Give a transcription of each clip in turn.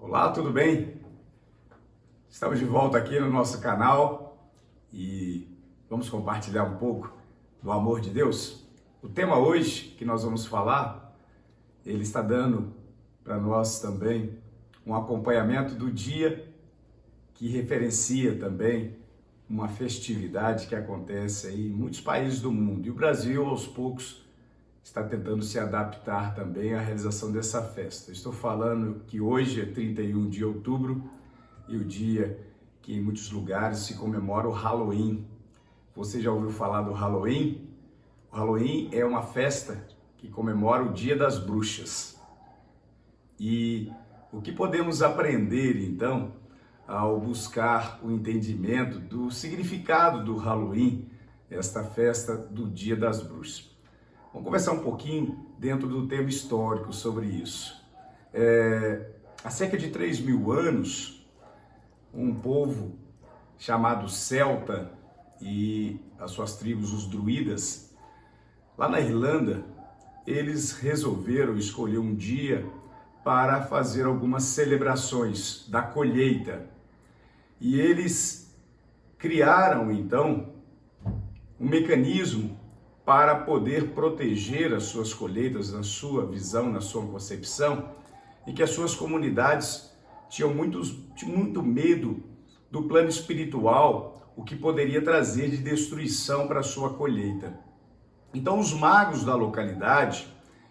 Olá, tudo bem? Estamos de volta aqui no nosso canal e vamos compartilhar um pouco do amor de Deus. O tema hoje que nós vamos falar, ele está dando para nós também um acompanhamento do dia que referencia também uma festividade que acontece aí em muitos países do mundo. E o Brasil, aos poucos, está tentando se adaptar também à realização dessa festa. Estou falando que hoje é 31 de outubro e o dia que em muitos lugares se comemora o Halloween. Você já ouviu falar do Halloween? O Halloween é uma festa que comemora o Dia das Bruxas. E o que podemos aprender então ao buscar o entendimento do significado do Halloween, esta festa do Dia das Bruxas? Vamos conversar um pouquinho dentro do tema histórico sobre isso. Há cerca de 3.000 anos, um povo chamado Celta e as suas tribos, os druidas, lá na Irlanda, eles resolveram escolher um dia para fazer algumas celebrações da colheita. E eles criaram, então, um mecanismo para poder proteger as suas colheitas, na sua visão, na sua concepção, e que as suas comunidades tinham muito medo do plano espiritual, o que poderia trazer de destruição para a sua colheita. Então os magos da localidade,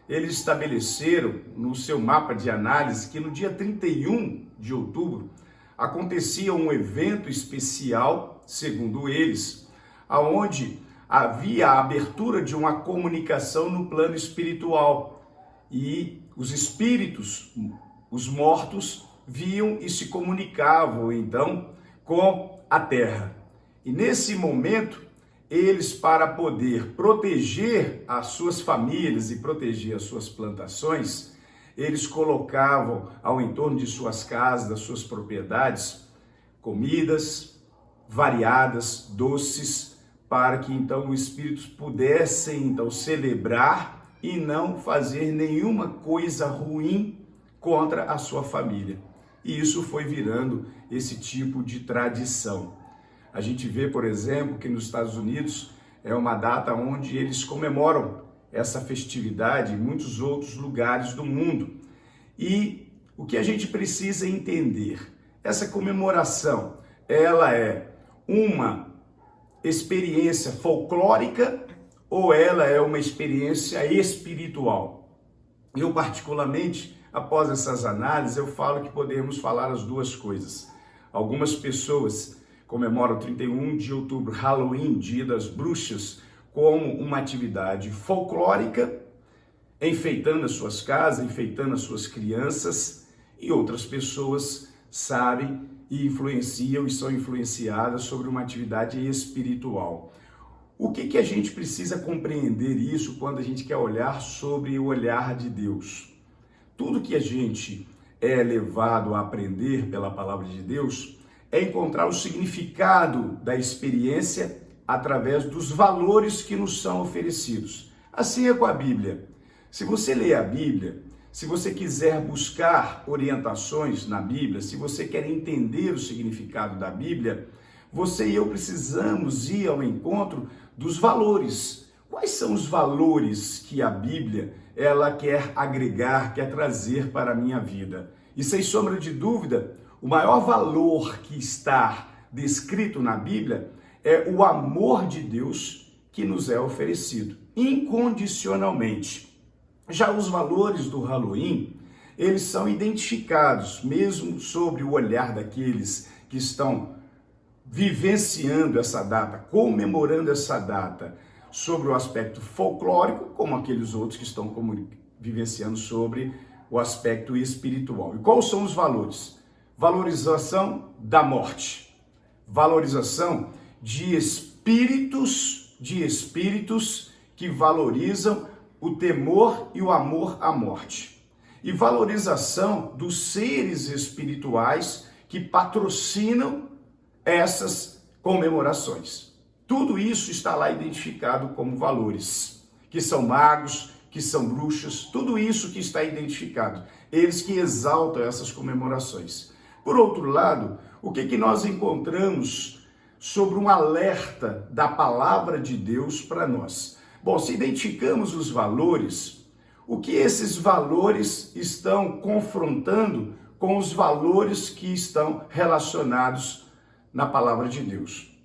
eles estabeleceram no seu mapa de análise que no dia 31 de outubro acontecia um evento especial, segundo eles, aonde havia a abertura de uma comunicação no plano espiritual e os espíritos, os mortos, viam e se comunicavam então com a terra. E nesse momento, eles, para poder proteger as suas famílias e proteger as suas plantações, eles colocavam ao entorno de suas casas, das suas propriedades, comidas variadas, doces, para que então os espíritos pudessem então celebrar e não fazer nenhuma coisa ruim contra a sua família. E isso foi virando esse tipo de tradição. A gente vê, por exemplo, que nos Estados Unidos é uma data onde eles comemoram essa festividade em muitos outros lugares do mundo. E o que a gente precisa entender, essa comemoração, ela é uma experiência folclórica ou ela é uma experiência espiritual? Eu, particularmente, após essas análises, eu falo que podemos falar as duas coisas. Algumas pessoas comemoram 31 de outubro, Halloween, Dia das Bruxas, como uma atividade folclórica, enfeitando as suas casas, enfeitando as suas crianças, e outras pessoas sabem e influenciam e são influenciadas sobre uma atividade espiritual. O que a gente precisa compreender isso quando a gente quer olhar sobre o olhar de Deus? Tudo que a gente é levado a aprender pela palavra de Deus é encontrar o significado da experiência através dos valores que nos são oferecidos. Assim é com a Bíblia. Se você ler a Bíblia, se você quiser buscar orientações na Bíblia, se você quer entender o significado da Bíblia, você e eu precisamos ir ao encontro dos valores. Quais são os valores que a Bíblia ela quer agregar, quer trazer para a minha vida? E sem sombra de dúvida, o maior valor que está descrito na Bíblia é o amor de Deus que nos é oferecido, incondicionalmente. Já os valores do Halloween, eles são identificados, mesmo sobre o olhar daqueles que estão vivenciando essa data, comemorando essa data, sobre o aspecto folclórico, como aqueles outros que estão vivenciando sobre o aspecto espiritual. E quais são os valores? Valorização da morte, valorização de espíritos que valorizam o temor e o amor à morte. E valorização dos seres espirituais que patrocinam essas comemorações. Tudo isso está lá identificado como valores, que são magos, que são bruxas, tudo isso que está identificado. Eles que exaltam essas comemorações. Por outro lado, o que nós encontramos sobre um alerta da palavra de Deus para nós? Bom, se identificamos os valores, o que esses valores estão confrontando com os valores que estão relacionados na palavra de Deus?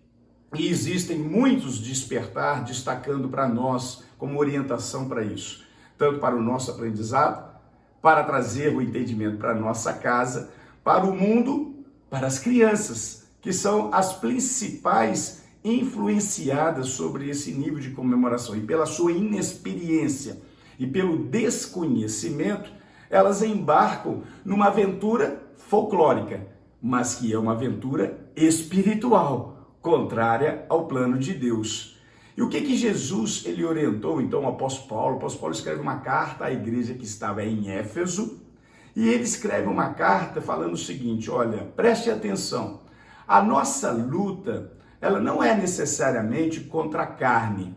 E existem muitos despertar destacando para nós como orientação para isso, tanto para o nosso aprendizado, para trazer o entendimento para a nossa casa, para o mundo, para as crianças, que são as principais influenciadas sobre esse nível de comemoração. E pela sua inexperiência e pelo desconhecimento, elas embarcam numa aventura folclórica, mas que é uma aventura espiritual, contrária ao plano de Deus. E o que Jesus ele orientou então ao apóstolo Paulo? O apóstolo Paulo escreve uma carta à igreja que estava em Éfeso, e ele escreve uma carta falando o seguinte: olha, preste atenção, a nossa luta, ela não é necessariamente contra a carne,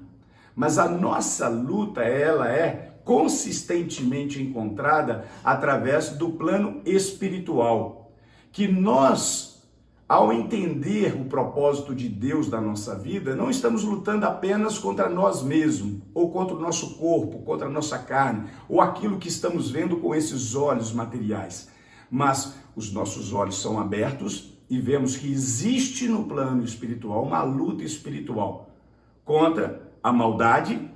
mas a nossa luta, ela é consistentemente encontrada através do plano espiritual, que nós, ao entender o propósito de Deus da nossa vida, não estamos lutando apenas contra nós mesmos, ou contra o nosso corpo, contra a nossa carne, ou aquilo que estamos vendo com esses olhos materiais, mas os nossos olhos são abertos e vemos que existe no plano espiritual uma luta espiritual contra a maldade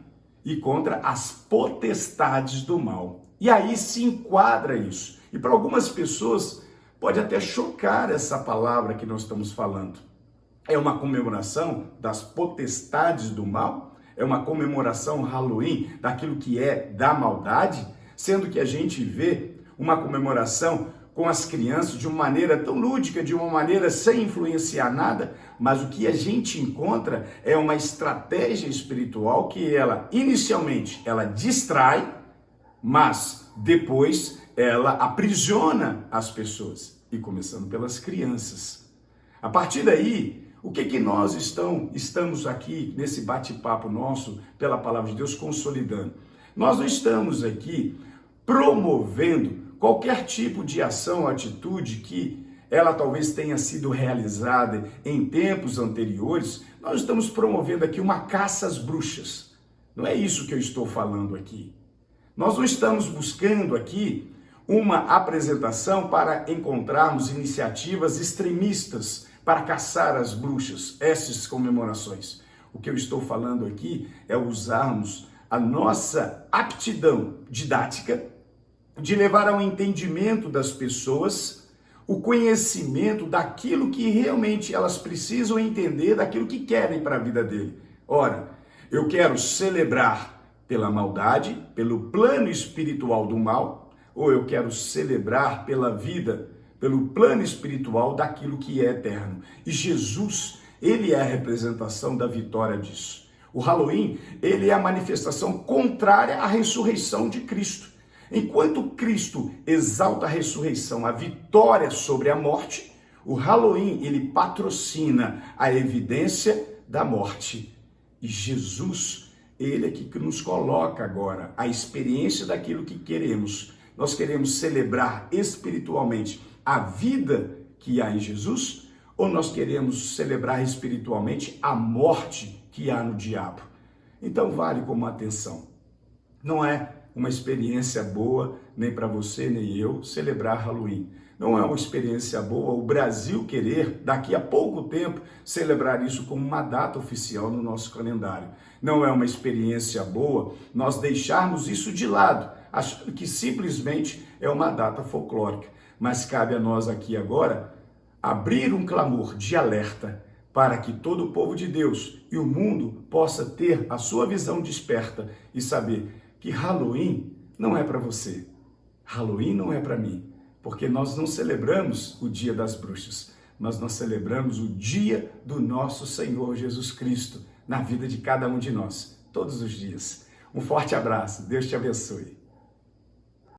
e contra as potestades do mal. E aí se enquadra isso. E para algumas pessoas pode até chocar essa palavra que nós estamos falando. É uma comemoração das potestades do mal? É uma comemoração Halloween daquilo que é da maldade? Sendo que a gente vê uma comemoração com as crianças de uma maneira tão lúdica, de uma maneira sem influenciar nada, mas o que a gente encontra é uma estratégia espiritual que ela, inicialmente, ela distrai, mas depois ela aprisiona as pessoas, e começando pelas crianças. A partir daí, o que nós estamos aqui nesse bate-papo nosso, pela palavra de Deus, consolidando? Nós não estamos aqui promovendo qualquer tipo de ação ou atitude que ela talvez tenha sido realizada em tempos anteriores. Nós estamos promovendo aqui uma caça às bruxas. Não é isso que eu estou falando aqui. Nós não estamos buscando aqui uma apresentação para encontrarmos iniciativas extremistas para caçar as bruxas, essas comemorações. O que eu estou falando aqui é usarmos a nossa aptidão didática de levar ao entendimento das pessoas o conhecimento daquilo que realmente elas precisam entender, daquilo que querem para a vida dele. Ora, eu quero celebrar pela maldade, pelo plano espiritual do mal, ou eu quero celebrar pela vida, pelo plano espiritual daquilo que é eterno. E Jesus, ele é a representação da vitória disso. O Halloween, ele é a manifestação contrária à ressurreição de Cristo. Enquanto Cristo exalta a ressurreição, a vitória sobre a morte, o Halloween, ele patrocina a evidência da morte. E Jesus, ele é que nos coloca agora a experiência daquilo que queremos. Nós queremos celebrar espiritualmente a vida que há em Jesus, ou nós queremos celebrar espiritualmente a morte que há no diabo? Então vale como atenção. Não é uma experiência boa, nem para você, nem eu, celebrar Halloween. Não é uma experiência boa o Brasil querer, daqui a pouco tempo, celebrar isso como uma data oficial no nosso calendário. Não é uma experiência boa nós deixarmos isso de lado, achando que simplesmente é uma data folclórica. Mas cabe a nós aqui agora abrir um clamor de alerta para que todo o povo de Deus e o mundo possa ter a sua visão desperta e saber que Halloween não é para você, Halloween não é para mim, porque nós não celebramos o Dia das Bruxas, mas nós celebramos o dia do nosso Senhor Jesus Cristo na vida de cada um de nós, todos os dias. Um forte abraço, Deus te abençoe.